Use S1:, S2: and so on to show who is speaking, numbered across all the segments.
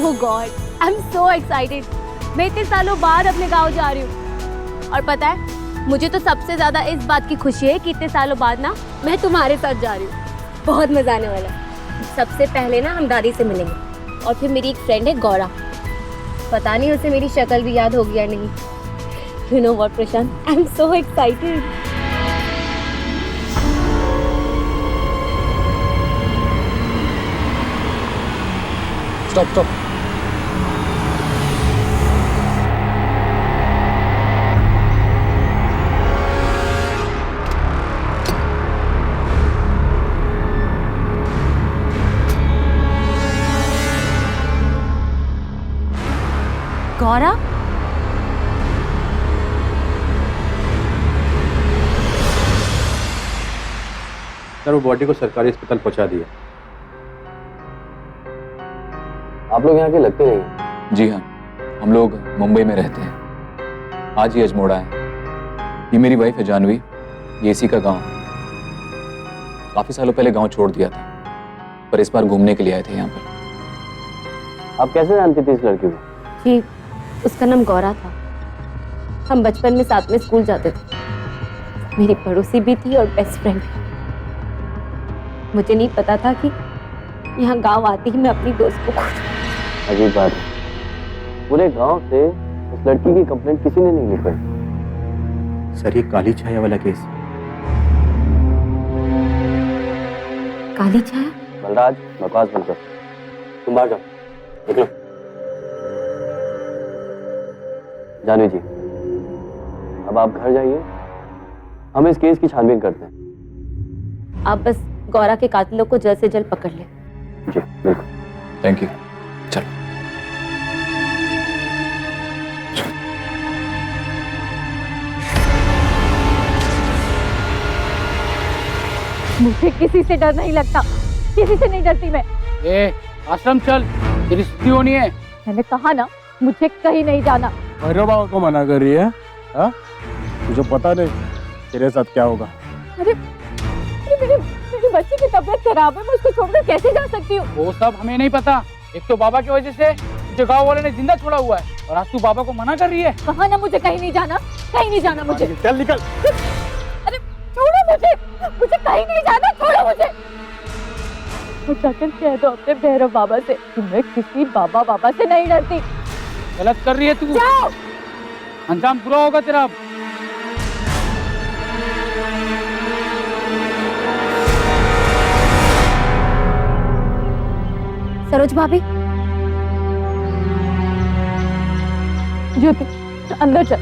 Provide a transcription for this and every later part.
S1: Oh God, I am so excited. मैं इतने सालों बाद अपने गांव जा रही हूँ और पता है मुझे तो सबसे ज्यादा इस बात की खुशी है कि इतने सालों बाद ना मैं तुम्हारे साथ जा रही हूँ। बहुत मजा आने वाला है। सबसे पहले ना हम दादी से मिलेंगे और फिर मेरी एक फ्रेंड है गौरा, पता नहीं उसे मेरी शक्ल भी याद होगी या नहीं। You know what Prashant, I am so excited.
S2: Stop stop.
S1: Gaura,
S3: sir वो बॉडी को सरकारी अस्पताल पहुंचा दिया।
S2: आप लोग यहाँ के लगते नहीं। जी हाँ, हम लोग मुंबई में रहते हैं। आज ही अजमोड़ा है। ये मेरी वाइफ है जानवी, ये इसी का गांव। काफी सालों पहले गांव छोड़ दिया था, पर इस बार घूमने के लिए आए थे यहाँ पर।
S4: आप कैसे जानती थी इस लड़की को?
S1: जी उसका नाम गौरा था। हम बचपन में साथ में स्कूल जाते थे। मेरी पड़ोसी भी थी और बेस्ट फ्रेंड भी। मुझे नहीं पता था कि यहाँ गांव आती ही मैं अपनी दोस्त को खो दूँ।
S4: अजीब बात है, पूरे गांव से उस लड़की की कंप्लेंट किसी ने नहीं लिखवाई।
S3: सर ये काली छाया वाला केस।
S1: काली छाया?
S4: बलराज बकवास बंद कर, तुम बाहर जाओ, निकलो। जानवी जी, अब आप घर जाइए, हम इस केस की छानबीन करते हैं।
S1: आप बस गौरा के कातिलों को जल्द से जल्द पकड़ ले।
S4: जी बिल्कुल।
S2: Thank you. चलो।
S1: मुझे किसी से डर नहीं लगता, किसी से नहीं डरती मैं।
S5: आश्रम चल, तेरी छुट्टी होनी है।
S1: मैंने कहा ना मुझे कहीं नहीं जाना।
S6: भैरव बाबा को मना कर रही है? हाँ? तुझे पता नहीं तेरे साथ क्या होगा।
S1: अरे मेरी बच्ची की तबीयत खराब है, मैं उसको छोड़कर कैसे जा सकती हूँ?
S5: वो सब हमें नहीं पता। एक तो बाबा की वजह से तुझे गाँव वाले ने जिंदा छोड़ा हुआ है और आज तू बाबा को मना कर रही है।
S1: कहा ना मुझे कहीं नहीं जाना, कहीं नहीं जाना मुझे।
S6: चल निकल।
S1: अरे छोड़ो मुझे, मुझे कहीं नहीं जाना, छोड़ो मुझे। और जाकर कह दो अपने भैरव बाबा से कि मैं किसी बाबा से नहीं डरती।
S5: गलत कर रही है तू।
S1: जाओ।
S5: अंजाम बुरा होगा तेरा।
S1: सरोज भाभी, ज्योति अंदर चल।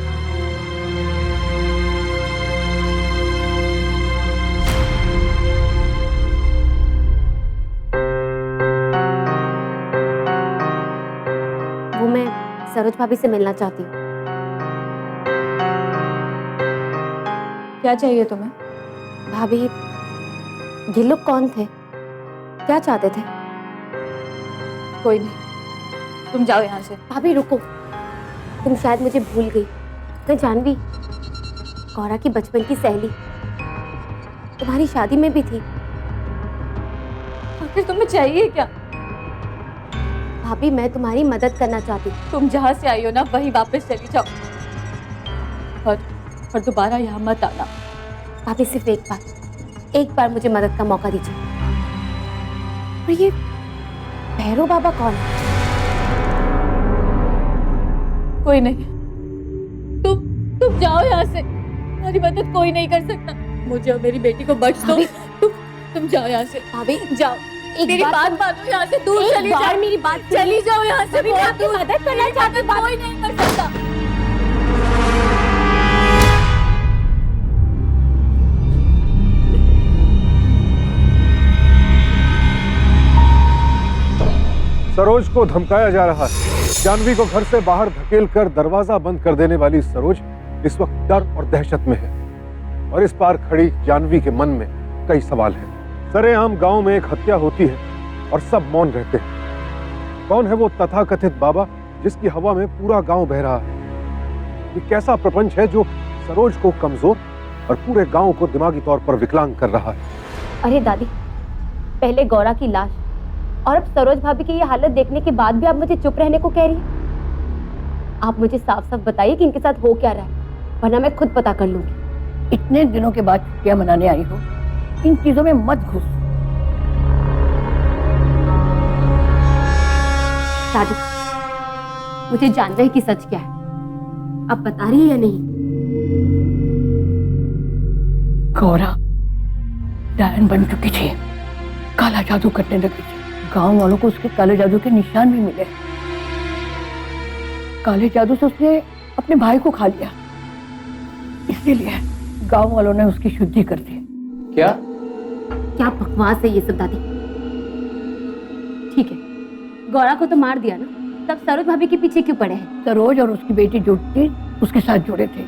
S1: वो मैं सरोज भाभी से मिलना चाहती हूँ।
S7: क्या चाहिए तुम्हें?
S1: भाभी, ये लोग कौन थे? क्या चाहते थे?
S7: कोई नहीं, तुम जाओ यहाँ से।
S1: भाभी रुको, तुम शायद मुझे भूल गई। मैं जानवी, गौरा की बचपन की सहेली, तुम्हारी शादी में भी थी।
S7: आखिर तुम्हें चाहिए क्या?
S1: भाभी मैं तुम्हारी मदद करना चाहती हूँ।
S7: तुम जहाँ से आई हो ना वहीं वापस चली जाओ और दोबारा यहाँ मत आना।
S1: भाभी सिर्फ एक बार मुझे मदद का मौका दीजिए। और ये भैरव बाबा कौन है?
S7: कोई नहीं, तुम जाओ यहाँ से। तुम्हारी मदद कोई नहीं कर सकता। मुझे और मेरी बेटी को बख्श दो। तुम जाओ यहाँ से।
S1: भाभी
S7: जाओ, मेरी बात मानो, यहाँ से दूर चली जाओ।
S1: मेरी बात
S7: चली जाओ यहाँ से।
S1: मैं आपकी मदद करना चाहती हूँ।
S7: कोई नहीं कर सकता।
S6: सरोज को धमकाया जा रहा है। जानवी को घर से बाहर धकेल कर दरवाजा बंद कर देने वाली सरोज इस वक्त डर और दहशत में है और इस पार खड़ी जानवी के मन में कई सवाल हैं। सरेआम गांव में एक हत्या होती है और सब मौन रहते हैं। कौन है वो तथाकथित बाबा जिसकी हवा में पूरा गांव बह रहा है? ये कैसा प्रपंच है जो सरोज को कमजोर और पूरे गांव को दिमागी तौर पर विकलांग कर रहा है?
S1: अरे दादी, पहले गौरा की लाश और अब सरोज भाभी की ये हालत देखने के बाद भी आप मुझे चुप रहने को कह रही हैं? आप मुझे साफ साफ बताइए कि इनके साथ हो क्या रहा है, वरना मैं खुद पता कर लूंगी।
S8: इतने दिनों के बाद छुट्टियां मनाने आई हो, इन चीजों में मत घुस।
S1: दादी, मुझे जानना है कि सच क्या है, आप बता रही है या नहीं?
S8: गौरा डायन बन चुकी थी, काला जादू करने लगी थी। गांव वालों को उसके काले जादू के निशान भी मिले। काले जादू से उसने अपने भाई को खा लिया, इसीलिए गांव वालों ने उसकी शुद्धि कर दी।
S2: क्या?
S1: क्या बकवास है ये सब दादी। ठीक है, गौरा को तो मार दिया ना, तब सरोज भाभी के पीछे क्यों पड़े हैं?
S8: सरोज और उसकी बेटी जुड़ती उसके साथ जुड़े थे,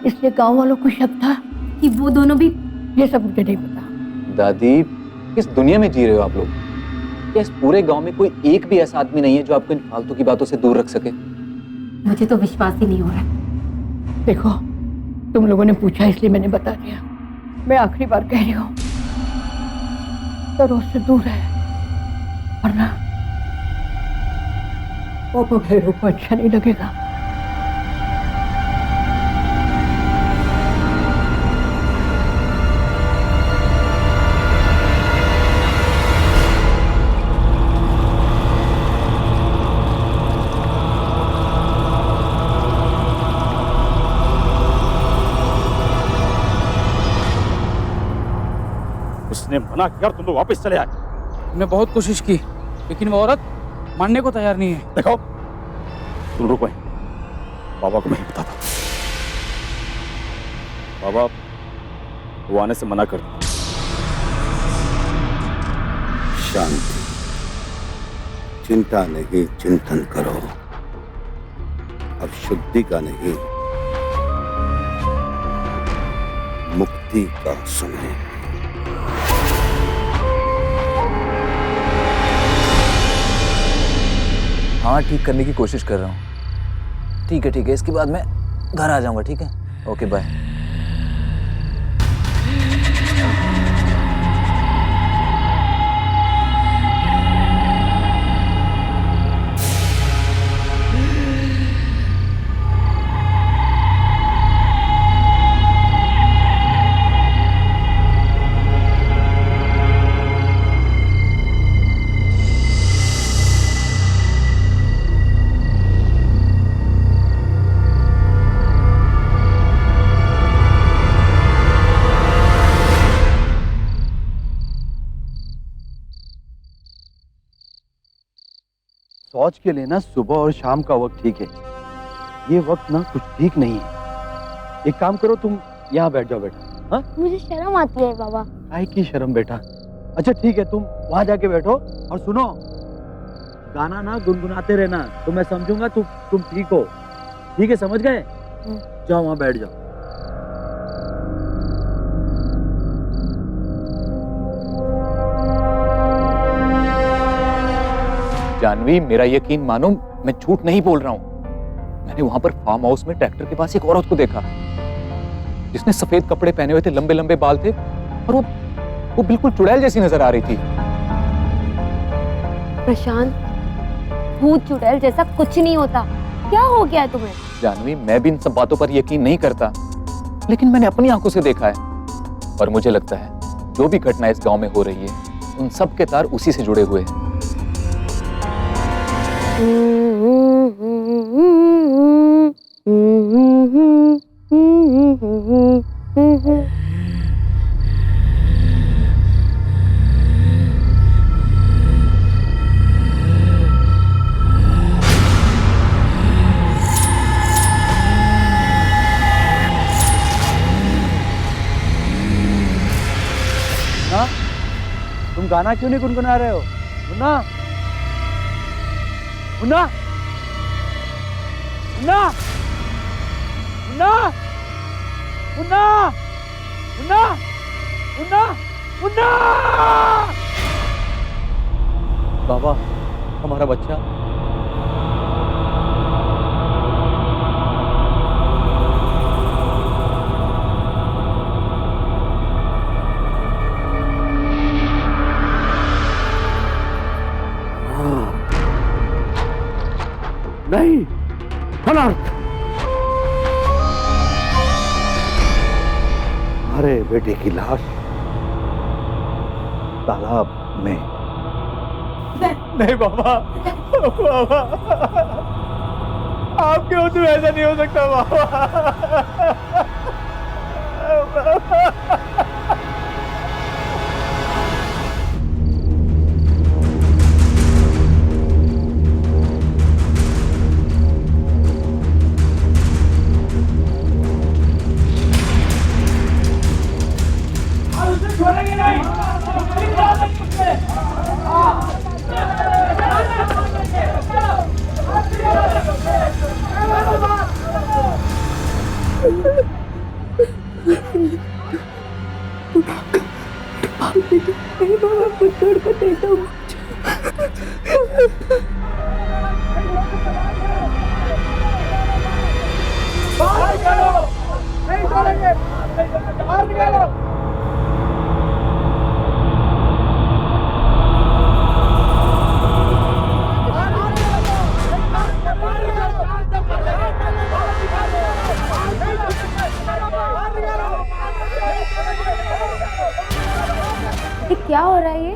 S8: इसलिए गांव वालों को शक था
S1: कि वो दोनों भी।
S8: ये सब मुझे नहीं पता।
S2: दादी, किस दुनिया में जी रहे हो आप लोग? क्या इस पूरे गांव में कोई एक भी ऐसा आदमी नहीं है जो आपको इन फालतू की बातों से दूर रख सके?
S1: मुझे तो विश्वास ही नहीं हो रहा।
S8: देखो, तुम लोगों ने पूछा इसलिए मैंने बता दिया। मैं आखिरी बार कह रही हूँ, सरोज से दूर है, वरना वो भैरव को अच्छा नहीं लगेगा।
S3: उसने मना किया और तुम लोग वापस चले आए।
S5: हमने बहुत कोशिश की, लेकिन वो औरत मानने को तैयार नहीं है।
S3: देखो, तुम रुको, बाबा को नहीं बताता। बाबा वो आने से मना कर दो।
S9: शांति, चिंता नहीं, चिंतन करो। अब शुद्धि का नहीं, मुक्ति का समय।
S2: हाँ, ठीक करने की कोशिश कर रहा हूँ। ठीक है, इसके बाद मैं घर आ जाऊंगा। ठीक है, ओके, बाय।
S10: शौच के लिए ना सुबह और शाम का वक्त ठीक है, ये वक्त ना कुछ ठीक नहीं है। एक काम करो, तुम यहाँ बैठ जाओ बेटा। हाँ,
S1: मुझे शर्म आती है बाबा।
S10: काहे की शर्म बेटा? अच्छा ठीक है, तुम वहां जाके बैठो और सुनो, गाना ना गुनगुनाते रहना, तो मैं समझूंगा तुम ठीक हो। ठीक है, समझ गए? जाओ वहां बैठ जाओ।
S2: जानवी, मेरा यकीन मानो, मैं झूठ नहीं बोल रहा हूँ। मैंने वहां पर फार्म हाउस में ट्रैक्टर के पास एक औरत को देखा, जिसने सफेद कपड़े पहने हुए थे, लंबे लंबे बाल थे, और वो बिल्कुल चुड़ैल जैसी नजर आ रही थी।
S1: प्रशांत, भूत चुड़ैल जैसा कुछ नहीं होता। क्या हो गया तुम्हें?
S2: जानवी, मैं भी इन सब बातों पर यकीन नहीं करता, लेकिन मैंने अपनी आंखों से देखा है, और मुझे लगता है जो भी घटना इस गांव में हो रही है, उन सब के तार उसी से जुड़े हुए हैं।
S10: तुम गाना क्यों नहीं गुनगुना रहे हो? मुन्ना, मुन्ना, मुन्ना, मुन्ना, मुन्ना, मुन्ना, मुन्ना, मुन्ना। बाबा, हमारा बच्चा। नहीं, अनर्थ। हमारे बेटे की लाश तालाब में।
S5: नहीं बाबा, बाबा आपके हो तो ऐसा नहीं हो सकता बाबा।
S1: ये क्या हो रहा है ये?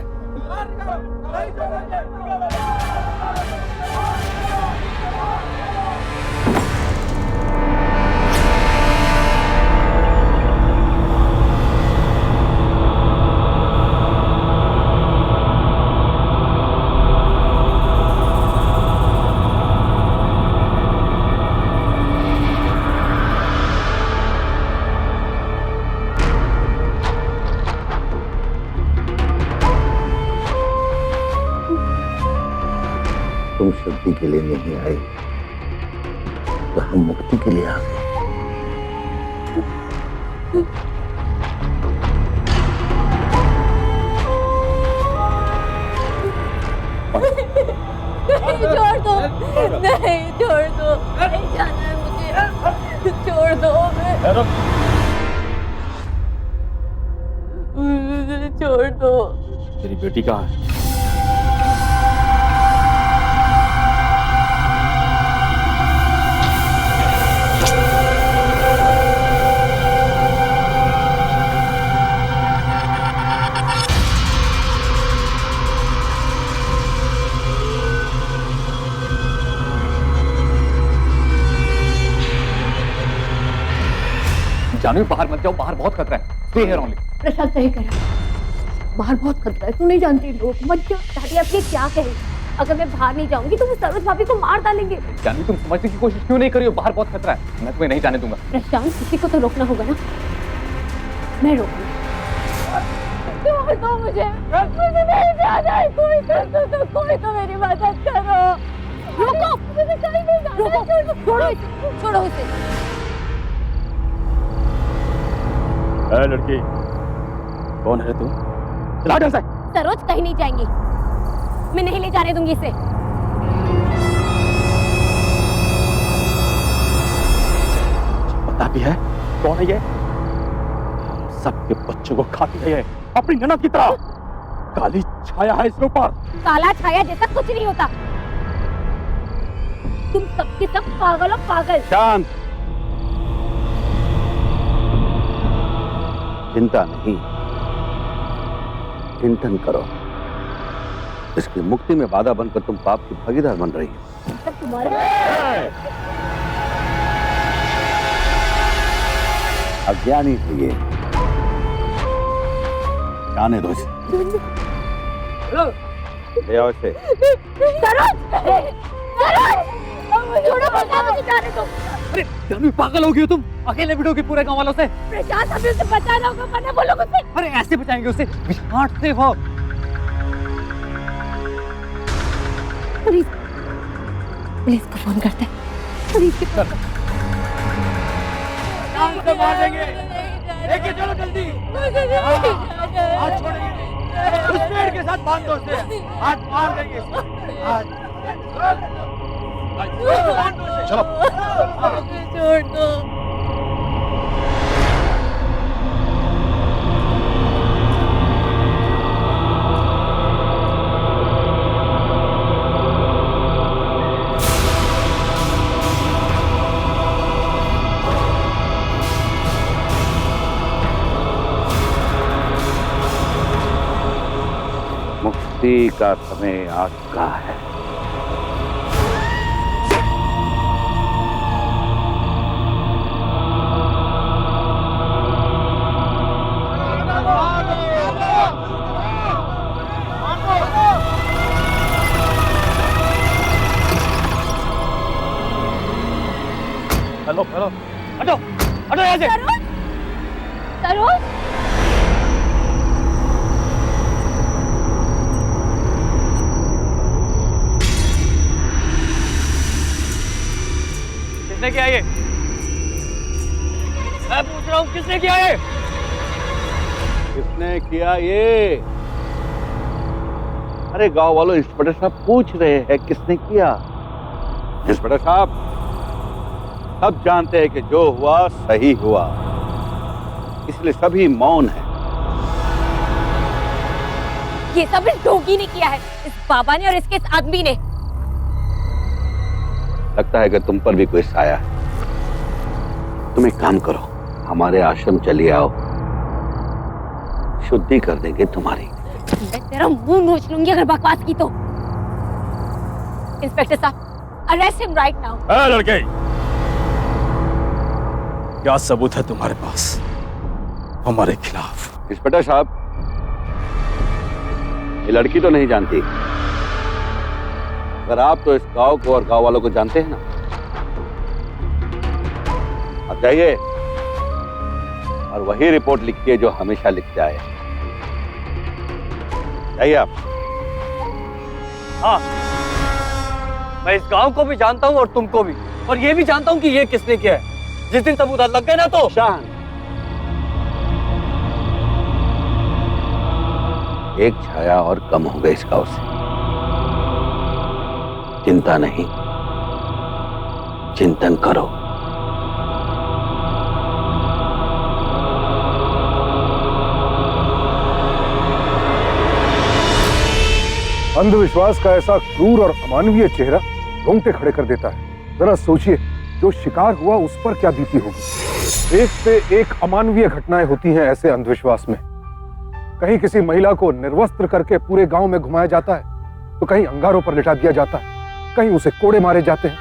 S9: तुम शुद्धि के लिए नहीं आए तो हम मुक्ति के लिए आ गए।
S7: नहीं, छोड़ दो, नहीं छोड़ दो, नहीं जाना है मुझे, छोड़ दो, मुझे छोड़ दो।
S10: तेरी बेटी कहाँ है?
S2: जानवी बाहर मत जाओ, बाहर बहुत खतरा है। Stay here only.
S8: प्रसाद सही कह रहा है, बाहर बहुत खतरा है, तू नहीं जानती लोग, मत जा।
S1: दादी आप ये क्या कह रही हैं? अगर मैं बाहर नहीं जाऊंगी तो वो सरोज भाभी को मार डालेंगे।
S2: जानवी तुम समझने की कोशिश क्यों नहीं करी हो? बाहर बहुत खतरा है, मैं तुम्हें नहीं जाने दूंगा।
S1: प्रशांत, किसी को तो रोकना होगा ना। मैं रोकूंगी।
S7: छोड़ दो मुझे नहीं जाना है, कोई तो मेरी मदद करो।
S1: रोको,
S7: मुझे कहीं नहीं जाना,
S1: रोको, छोड़ो इसे, छोड़ो इसे।
S10: लड़की, कौन है तू? चला ढंग से।
S1: सरोज कहीं नहीं जाएंगी, मैं नहीं ले जाने दूंगी इसे।
S10: पता भी है कौन है ये? हम सबके बच्चों को खाती है ये, अपनी ननद की तरह। काली छाया है इसके ऊपर।
S1: काला छाया जैसा कुछ नहीं होता। तुम सबके सब पागल हो, पागल।
S9: शांत, चिंता नहीं, चिंतन करो। इसकी मुक्ति में बाधा बनकर तुम पाप की भागीदार बन रही हो।
S1: तुम्हारे
S9: अज्ञानी है ये, जाने दो इसे। ले आओ इसे।
S1: छोड़ो, मुझे जाने दो।
S5: अरे जानवी पागल हो गई हो तुम? अकेले बिठोगे पूरे गांव वालों से?
S1: प्रशांत, अभी उसे बचाना होगा, वरना वो लोग उसे।
S5: अरे ऐसे बचाएंगे उसे? विराट से वो
S1: पुलिस, पुलिस को फोन करते हैं। पुलिस को
S5: जान से मार देंगे। लेके चलो जल्दी। हाथ छोड़ेंगे, उस पेड़ के साथ बांध दो उसे। हाथ मार देंगे इसको। हाथ
S10: चलो।
S7: छोड़ दो।
S9: शादी का समय आ चुका है।
S5: हेलो हेलो, हटो हटो यहाँ से।
S1: सरोज,
S5: किसने किया ये? मैं पूछ रहा हूँ किसने किया ये?
S9: किसने किया ये? अरे गांव वालों, इंस्पेक्टर साहब पूछ रहे हैं किसने किया। इंस्पेक्टर साहब, सब जानते हैं कि जो हुआ सही हुआ, इसलिए सभी मौन है।
S1: ये सब इस डोगी ने किया है, इस बाबा ने और इसके इस आदमी ने।
S9: लगता है कि तुम पर भी कोई साया है। तुम एक काम करो, हमारे आश्रम चली आओ, शुद्धि कर देंगे तुम्हारी।
S1: मैं तेरा मुंह नोच लूंगी अगर बकवास की तो। इंस्पेक्टर साहब, अरेस्ट हिम राइट नाउ।
S5: लड़के, क्या सबूत है तुम्हारे पास हमारे खिलाफ?
S9: इंस्पेक्टर साहब, ये लड़की तो नहीं जानती, अगर आप तो इस गांव को और गांव वालों को जानते हैं ना। आप जाइए और वही रिपोर्ट लिखिए जो हमेशा लिखते आए। जाइए आप।
S5: हाँ, मैं इस गांव को भी जानता हूँ और तुमको भी, और ये भी जानता हूँ कि ये किसने किया है। जिस दिन सबूत लग गए ना तो
S9: शान, एक छाया और कम हो गई इस गांव से। चिंता नहीं, चिंतन करो।
S6: अंधविश्वास का ऐसा क्रूर और अमानवीय चेहरा रोंगटे खड़े कर देता है। जरा सोचिए, जो शिकार हुआ उस पर क्या बीती होगी। एक से एक अमानवीय घटनाएं होती हैं ऐसे अंधविश्वास में। कहीं किसी महिला को निर्वस्त्र करके पूरे गांव में घुमाया जाता है, तो कहीं अंगारों पर लिटा दिया जाता है, कहीं उसे कोड़े मारे जाते हैं।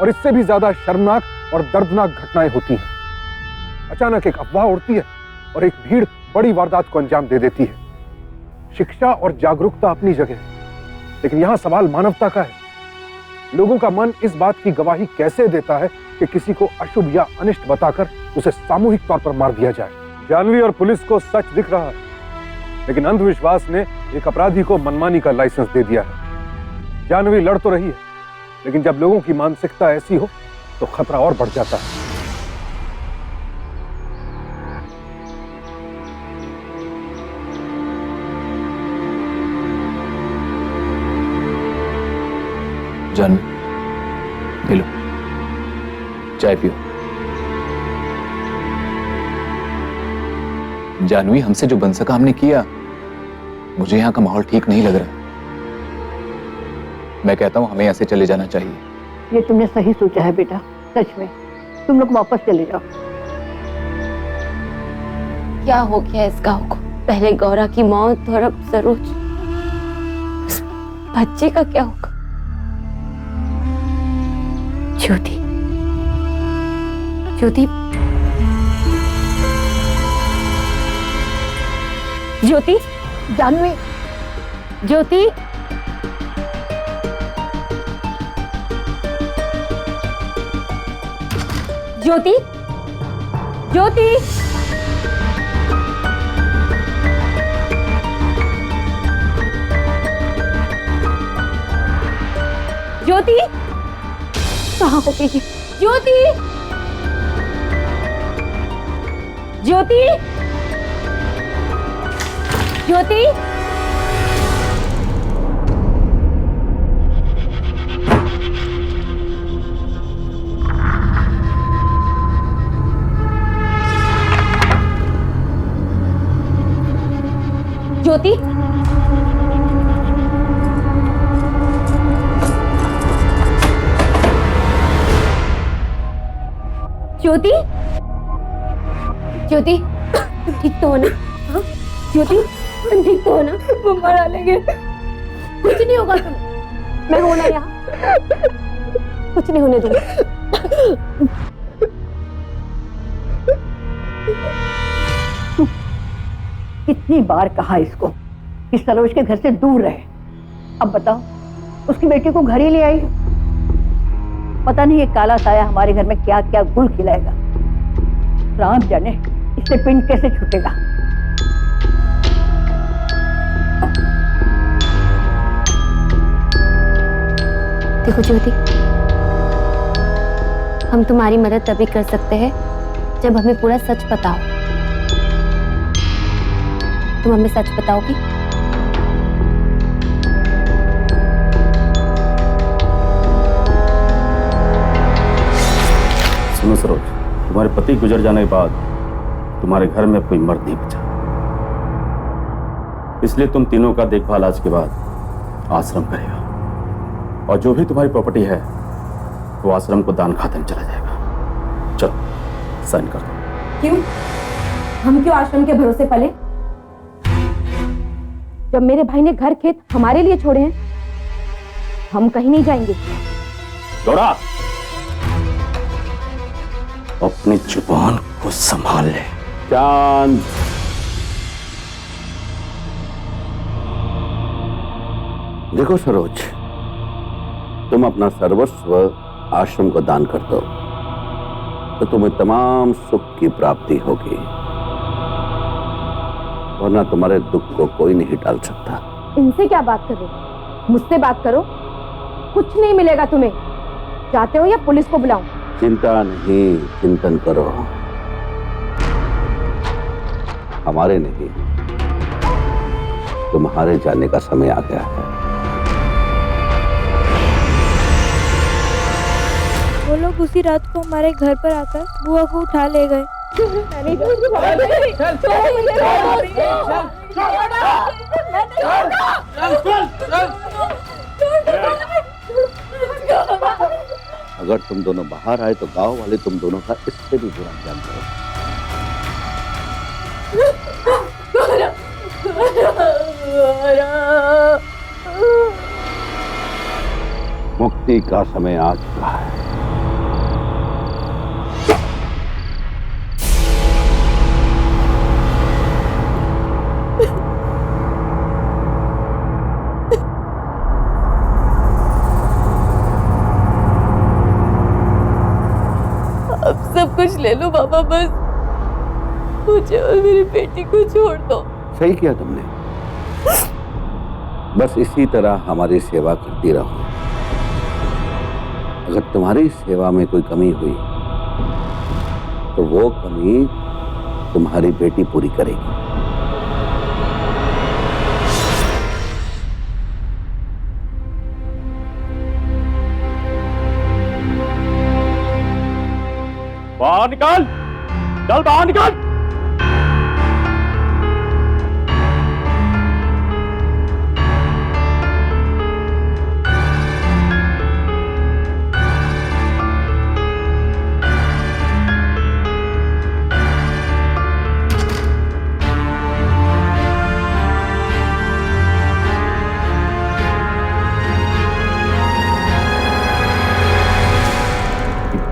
S6: और इससे भी ज्यादा शर्मनाक और दर्दनाक घटनाएं होती हैं। अचानक एक अफवाह उड़ती है और एक भीड़ बड़ी वारदात को अंजाम दे देती है। शिक्षा और जागरूकता अपनी जगह है, लेकिन यहां सवाल मानवता का है। लोगों का मन इस बात की गवाही कैसे देता है कि किसी को अशुभ या अनिष्ट बताकर उसे सामूहिक तौर पर मार दिया जाए। जानवी और पुलिस को सच दिख रहा है, लेकिन अंधविश्वास ने एक अपराधी को मनमानी का लाइसेंस दे दिया है। जानवी लड़ तो रही है, लेकिन जब लोगों की मानसिकता ऐसी हो तो खतरा और बढ़ जाता है।
S2: जानवी, पी लो, चाय पियो। जानवी, हमसे जो बन सका हमने किया। मुझे यहाँ का माहौल ठीक नहीं लग रहा। मैं कहता हूँ हमें यहाँ से चले जाना चाहिए।
S8: ये तुमने सही सोचा है बेटा, सच में तुम लोग वापस चले जाओ।
S1: क्या हो गया इस गांव को? पहले गौरा की मौत और अब सरोज। इस बच्चे का क्या होगा? ज्योति, ज्योति, ज्योति,
S8: जानवी,
S1: ज्योति, ज्योति, ज्योति, ज्योति, कहाँ हो गई? ज्योति, ज्योति, ज्योति, ज्योति, ज्योति, ज्योति, तुम ठीक तो हो ना? हाँ? ज्योति, तुम ठीक तो हो ना? मम्मा डालेंगे। कुछ नहीं होगा तुम्हें, मैं हूं ना यहाँ, कुछ नहीं होने दूंगी।
S8: कितनी बार कहा इसको कि सरोज के घर से दूर रहे। अब बताओ, उसकी बेटी को घर ही ले आई। पता नहीं ये काला साया हमारे घर में क्या क्या गुल खिलाएगा। राम जाने इससे पिंड कैसे छूटेगा।
S1: देखो ज्योति, हम तुम्हारी मदद तभी कर सकते हैं जब हमें पूरा सच पता हो। तुम हमें सच बताओगी?
S11: सुनो सरोज, तुम्हारे पति गुजर जाने के बाद तुम्हारे घर में कोई मर्द नहीं बचा, इसलिए तुम तीनों का देखभाल आज के बाद आश्रम करेगा, और जो भी तुम्हारी प्रॉपर्टी है वो आश्रम को दान खाते में चला जाएगा। चलो साइन कर दो।
S1: क्यों? हम क्यों आश्रम के भरोसे पले? जब मेरे भाई ने घर खेत हमारे लिए छोड़े हैं, हम कहीं नहीं जाएंगे।
S11: गौरा, अपनी जुबान को संभाल ले।
S9: चांद, देखो सरोज, तुम अपना सर्वस्व आश्रम को दान कर दो तो तुम्हें तमाम सुख की प्राप्ति होगी, वरना तुम्हारे दुख को कोई नहीं टाल सकता।
S1: इनसे क्या बात कर रहे हो? मुझसे बात करो, कुछ नहीं मिलेगा तुम्हें। चाहते हो या पुलिस को बुलाऊं?
S9: चिंता नहीं, चिंतन करो। हमारे नहीं, तुम्हारे जाने का समय आ गया है।
S7: वो लोग उसी रात को हमारे घर पर आकर बुआ को उठा ले गए।
S9: अगर तुम दोनों बाहर आए तो गांव वाले तुम दोनों का इससे भी बुरा अंजाम करेंगे। मुक्ति का समय आ चुका है।
S7: अब सब कुछ ले लो बाबा, बस मुझे और मेरी बेटी को छोड़ दो।
S9: सही किया तुमने, बस इसी तरह हमारी सेवा करती रहो। अगर तुम्हारी सेवा में कोई कमी हुई तो वो कमी तुम्हारी बेटी पूरी करेगी।
S11: बाहर निकाल, चल बाहर निकाल।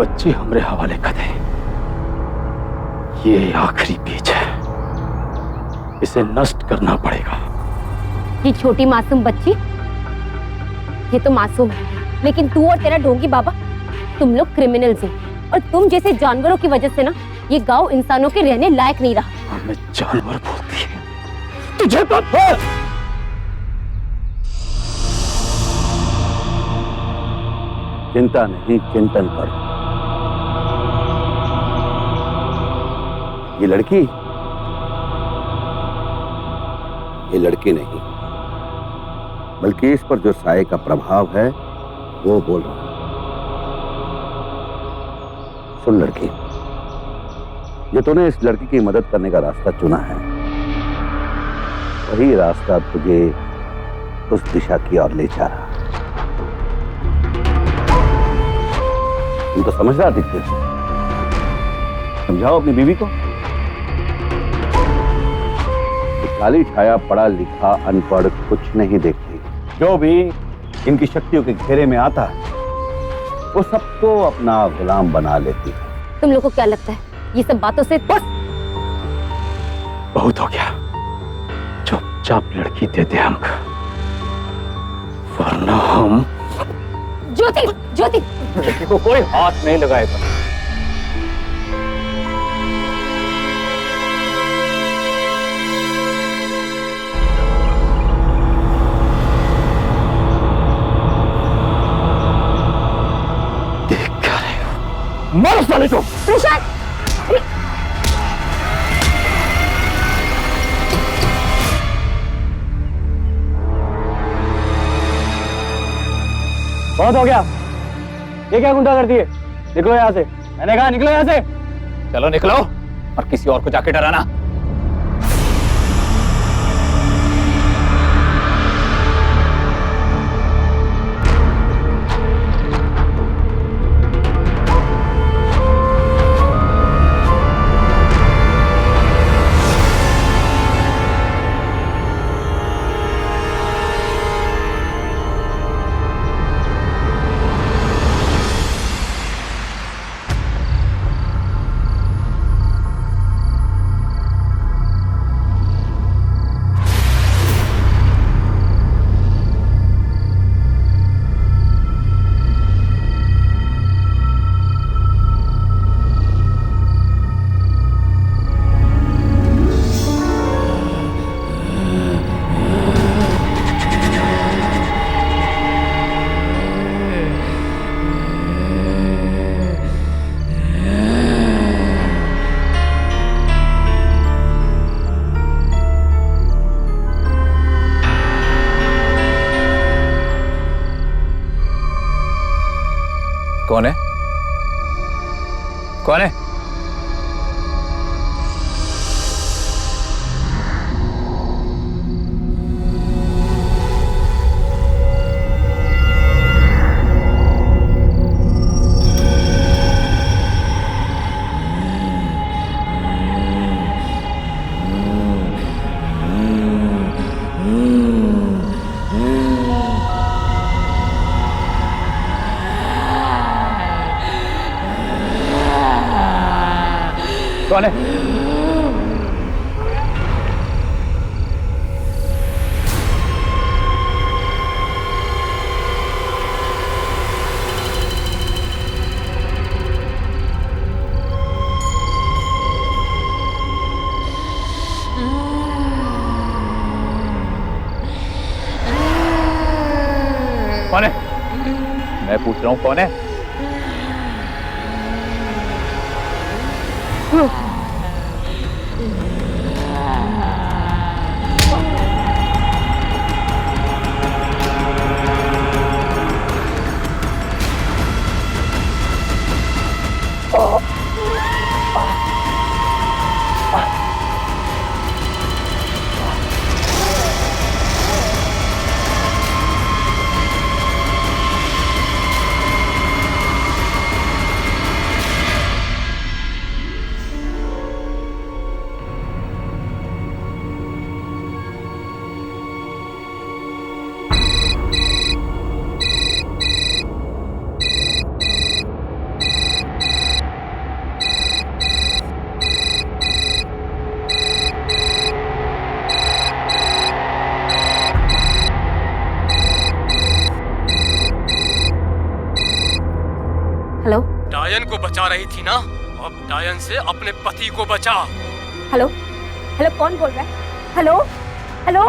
S11: बच्चे हमरे हवाले कर दे, ये आखिरी बीज है, इसे नष्ट करना पड़ेगा।
S1: ये छोटी मासूम बच्ची, ये तो मासूम है, लेकिन तू और तेरा ढोंगी बाबा, तुम लोग क्रिमिनल्स हो, और तुम जैसे जानवरों की वजह से ना ये गांव इंसानों के रहने लायक नहीं रहा।
S11: हमें जानवर बोलती है, तुझे पता है?
S9: चिंता नहीं, चिंतन करो। ये लड़की नहीं, बल्कि इस पर जो साये का प्रभाव है वो बोल रहा है। सुन लड़की, जो तूने इस लड़की की मदद करने का रास्ता चुना है, वही रास्ता तुझे उस दिशा की ओर ले जा रहा। तुम तो समझदार दिखते हो, समझाओ अपनी बीवी को। काली छाया पढ़ा लिखा अनपढ़ कुछ नहीं देखती, जो भी इनकी शक्तियों के घेरे में आता है वो सबको अपना गुलाम बना लेती है।
S1: तुम लोग को क्या लगता है ये सब बातों से बस
S11: बहुत हो गया, चुपचाप लड़की दे दे हमको, वरना हम
S1: ज्योति ज्योति
S2: लड़की को कोई हाथ नहीं लगाएगा।
S11: मर साले को।
S1: प्रशांत
S4: बहुत हो गया, ये क्या गुंडा करती है? निकलो यहाँ से, मैंने कहा निकलो यहाँ से।
S2: चलो निकलो और किसी और को जाके डराना। कौन है? कौन है? कौन है? कौन है? मैं पूछ रहा हूं कौन है?
S1: हेलो
S5: डायन को बचा रही थी ना, अब डायन से अपने पति को बचा।
S1: हेलो हेलो कौन बोल रहा है? हेलो हेलो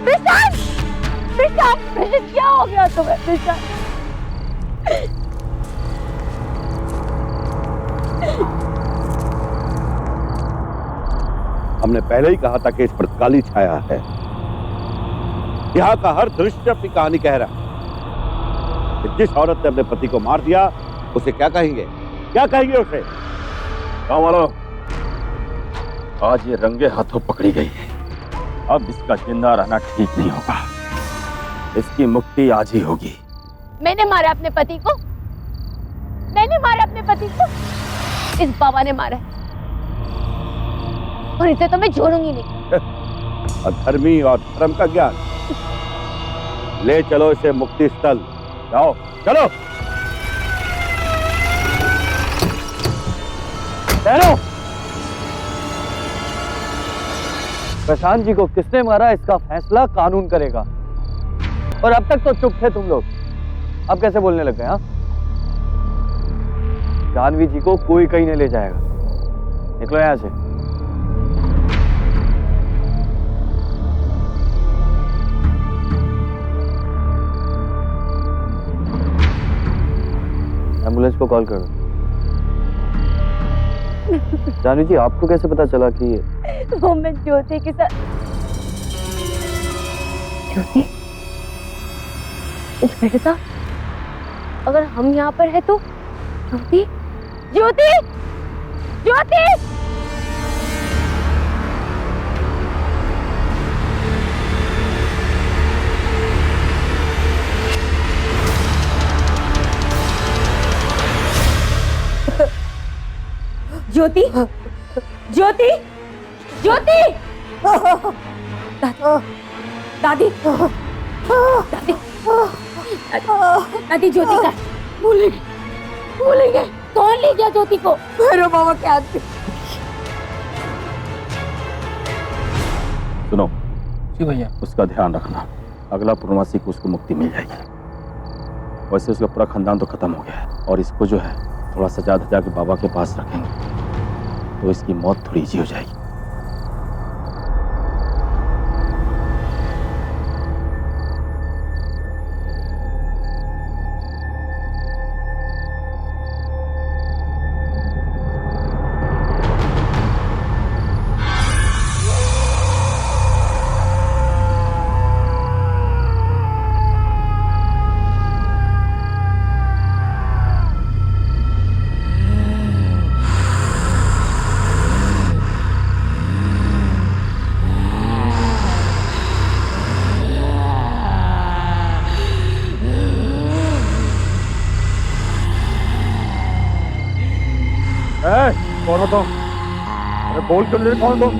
S1: प्रशांत प्रशांत प्रशांत क्या हो गया तुम्हें? प्रशांत
S9: हमने पहले ही कहा था कि इस पर काली छाया है। यहाँ का हर दृश्य अपनी कहानी कह रहा है कि जिस औरत ने अपने पति को मार दिया उसे क्या कहेंगे? क्या कहेंगे उसे?
S11: गाँव वालों, आज ये रंगे हाथों पकड़ी गई है, अब इसका जिंदा रहना ठीक नहीं होगा, इसकी मुक्ति आज ही होगी।
S1: मैंने मारा अपने पति को, मैंने मैंने मारा अपने पति को, इस बाबा ने मारा है। और इसे तो मैं छोड़ूंगी नहीं।
S9: अधर्मी और धर्म का ज्ञान। ले चलो इसे मुक्ति स्थल। जाओ चलो।
S4: ठहरो। प्रशांत जी को किसने मारा इसका फैसला कानून करेगा। और अब तक तो चुप थे तुम लोग, अब कैसे बोलने लग गए? हाँ, जानवी जी को कोई कहीं नहीं ले जाएगा। निकलो यहां से। एम्बुलेंस को कॉल करो। जानवी जी, आपको कैसे पता चला कि
S1: वो मैं ज्योति के साथ। ज्योति? इंस्पेक्टर साहब, अगर हम यहाँ पर है तो ज्योति, ज्योति, ज्योति! ज्योति, ज्योति, ज्योति! दादी, दादी, दादी, ज्योति का भूलेंगे, भूलेंगे। कौन ले गया ज्योति को? मेरे बाबा क्या?
S11: सुनो
S2: जी भैया।
S11: उसका ध्यान रखना, अगला पूर्णवासी को उसको मुक्ति मिल जाएगी। वैसे उसका पूरा खानदान तो खत्म हो गया है, और इसको जो है थोड़ा सजा धजा के बाबा के पास रखेंगे तो इसकी मौत थोड़ी इजी हो जाएगी।
S6: कौन हो तुम? अरे बोल क्यों नहीं? कौन तुम?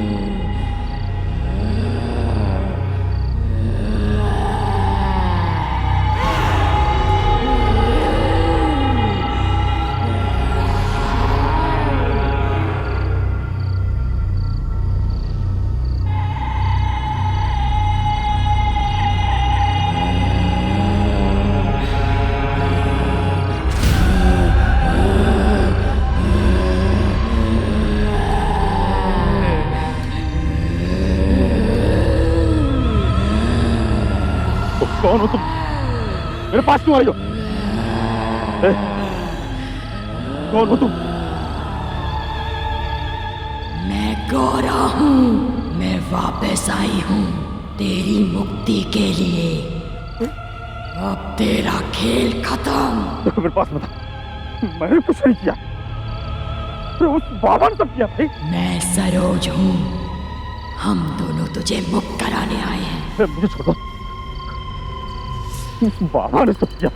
S11: कौन हो तुम? मेरे पास क्यों आई हो? कौन हो तुम?
S12: मैं गौरा हूँ, मैं वापस आई हूँ तेरी मुक्ति के लिए। अब तेरा खेल खत्म।
S11: देखो मेरे पास बता, मैंने कुछ नहीं किया, उस बाबा ने सब किया भाई।
S12: मैं सरोज हूँ, हम दोनों तुझे मुक्त कराने आए हैं।
S11: मुझे छोड़ो, उस बाबा ने सब किया,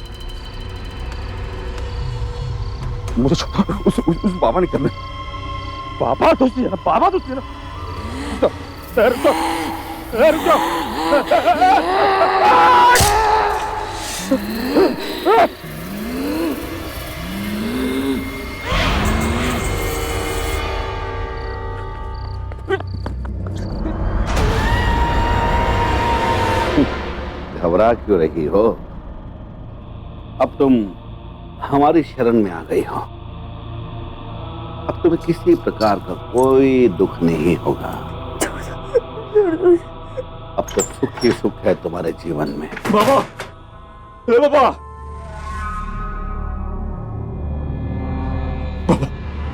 S11: मुझे छोड़ो। उस बाबा ने करना, बाबा दोषी है ना, बाबा दोषी है ना। रुको,
S9: घबरा क्यों रही हो? अब तुम हमारी शरण में आ गई हो। अब तुम्हें किसी प्रकार का कोई दुख नहीं होगा। अब तो सुख ही सुख है तुम्हारे जीवन में।
S11: बाबा, बाबा, बाबा,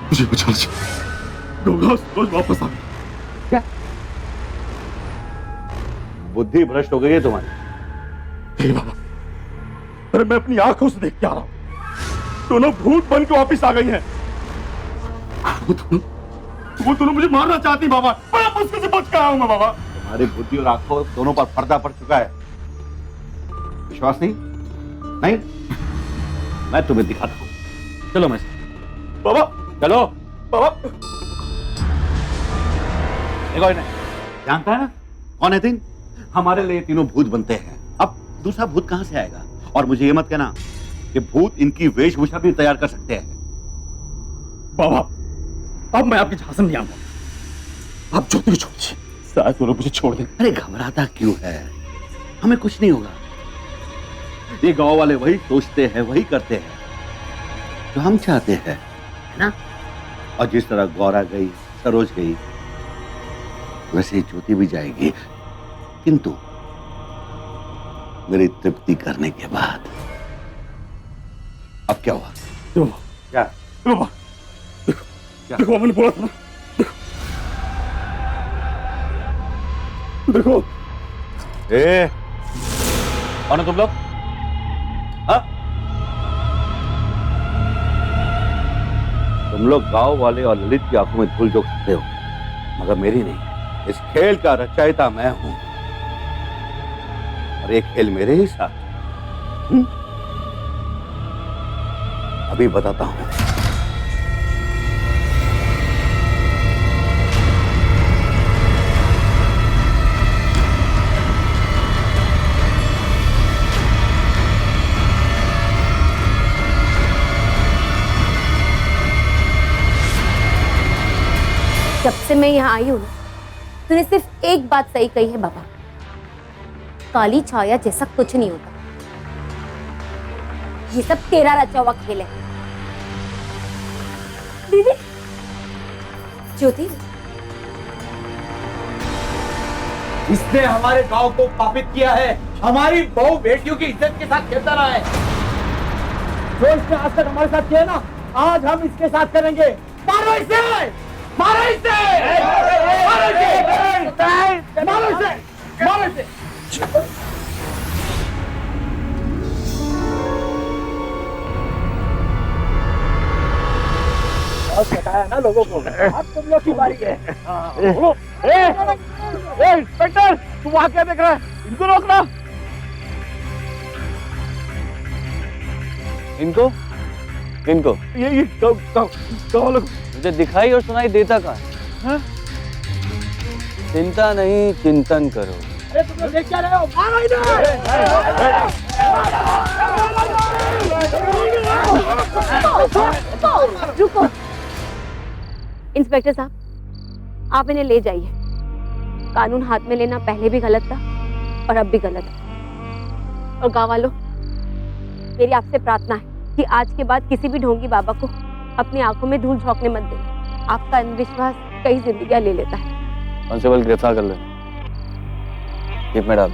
S11: मुझे बचा लीजिए, रोज वापस आ।
S9: क्या बुद्धि भ्रष्ट हो गई है तुम्हारी?
S11: नहीं बाबा, अरे मैं अपनी आंखों से देख के आ रहा हूं, दोनों भूत बन के वापिस आ गई हैं। वो दोनों मुझे मारना चाहती बाबा, बड़ा मुश्किल से बच के आया हूं मैं बाबा।
S9: तुम्हारी बुद्धि और आंखों दोनों पर पर्दा पड़ चुका है। विश्वास नहीं? नहीं, मैं तुम्हें दिखाता हूं।
S10: चलो मैं
S9: बाबा
S10: चलो।
S9: बाबा देखो इन्हें, जानता है ना कौन है तीन? हमारे लिए तीनों भूत बनते हैं। अब दूसरा भूत कहां से आएगा? और मुझे ये मत कहना कि भूत इनकी वेशभूषा भी तैयार कर सकते हैं।
S11: बाबा अब मैं आपके झांसे नहीं आऊंगा। आप ज्योति को छोड़िए, शायद वो लोग मुझे छोड़ दें।
S9: अरे घबराता क्यों है? हमें कुछ नहीं होगा। ये गांव वाले वही सोचते हैं, वही करते हैं जो हम चाहते हैं, है ना? और जिस तरह गौरा गई, सरोज गई, वैसे ही ज्योति भी जाएगी, किंतु मेरी तृप्ति करने के बाद। अब क्या हुआ? क्या?
S11: बाबा देखो मैंने बोला था ना, देखो।
S9: ए, कौन है तुम लोग? हाँ? तुम लोग गांव वाले और ललित की आंखों में धूल झोंक सकते हो, मगर मेरी नहीं। इस खेल का रचयिता मैं हूं और ये खेल मेरे ही साथ। अभी बताता हूं।
S1: जब से मैं यहाँ आई हूँ ना, तूने सिर्फ एक बात सही कही है बाबा, काली छाया जैसा कुछ नहीं होता। ये सब तेरा रचा हुआ खेल है। दीदी, ज्योति,
S5: इसने हमारे गांव को पापित किया है, हमारी बहू बेटियों की इज्जत के साथ खेलता रहा है। जो इसने आज तक हमारे साथ किया ना, आज हम इसके साथ करेंगे। मारो इसे! मारो इसे! मारो इसे! मारो इसे! मारो इसे! बहुत सताया ना लोगों को, अब तुम लोग की बारी है। इंस्पेक्टर, तू वहां क्या देख रहा है? इनको रोकना।
S4: इनको इनको
S5: ये कौन लोग?
S4: मुझे दिखाई और सुनाई देता कहाँ? चिंता नहीं, चिंतन करो।
S5: अरे तुम लोग देख क्या रहे हो? मारो इधर!
S1: रुको। इंस्पेक्टर साहब, आप इन्हें ले जाइए। कानून हाथ में लेना पहले भी गलत था और अब भी गलत है। और गाँव वालों, मेरी आपसे प्रार्थना है कि आज के बाद किसी भी ढोंगी बाबा को अपनी आंखों में धूल झोंकने मत देना। आपका अंधविश्वास कई जिंदगियां ले लेता है।
S4: कांस्टेबल गिरफ्तार कर ले। जीप में डाल।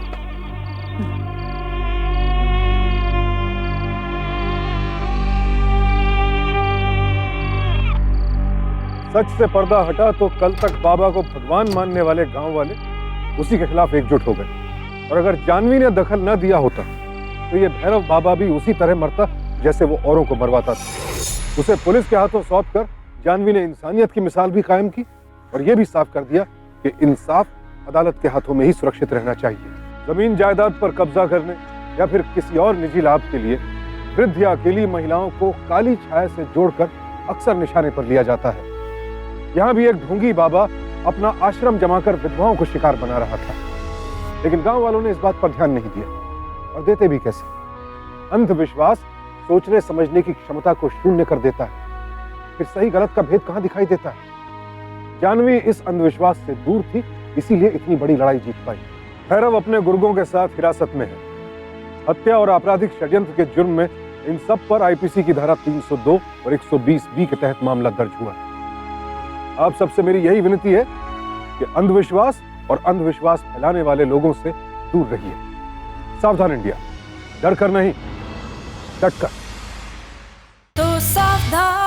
S6: सच से पर्दा हटा तो कल तक बाबा को भगवान मानने वाले गांव वाले उसी के खिलाफ एकजुट हो गए। और अगर जानवी ने दखल न दिया होता तो ये भैरव बाबा भी उसी तरह मरता जैसे वो औरों को मरवाता था। उसे पुलिस के हाथों सौंपकर जानवी ने इंसानियत की मिसाल भी कायम की और ये भी साफ कर दिया कि इंसाफ अदालत के हाथों में ही सुरक्षित रहना चाहिए। जमीन जायदाद पर कब्जा करने या फिर किसी और निजी लाभ के लिए वृद्ध या अकेली महिलाओं को काली छाया से जोड़कर अक्सर निशाने पर लिया जाता है। यहाँ भी एक ढोंगी बाबा अपना आश्रम जमाकर विधवाओं को शिकार बना रहा था, लेकिन गांव वालों ने इस बात पर ध्यान नहीं दिया और देते भी कैसे। अंधविश्वास सोचने समझने की क्षमता को शून्य कर देता है, फिर सही गलत का भेद कहां दिखाई देता है। जानवी इस अंधविश्वास से दूर थी, इसीलिए इतनी बड़ी लड़ाई जीत पाई। भैरव अपने गुर्गों के साथ हिरासत में है। हत्या और आपराधिक षड्यंत्र के जुर्म में इन सब पर आईपीसी की धारा 302 और 120B के तहत मामला दर्ज हुआ है। आप सबसे मेरी यही विनती है कि अंधविश्वास और अंधविश्वास फैलाने वाले लोगों से दूर रहिए। सावधान इंडिया, डर कर नहीं, डट कर।
S13: तो सावधान।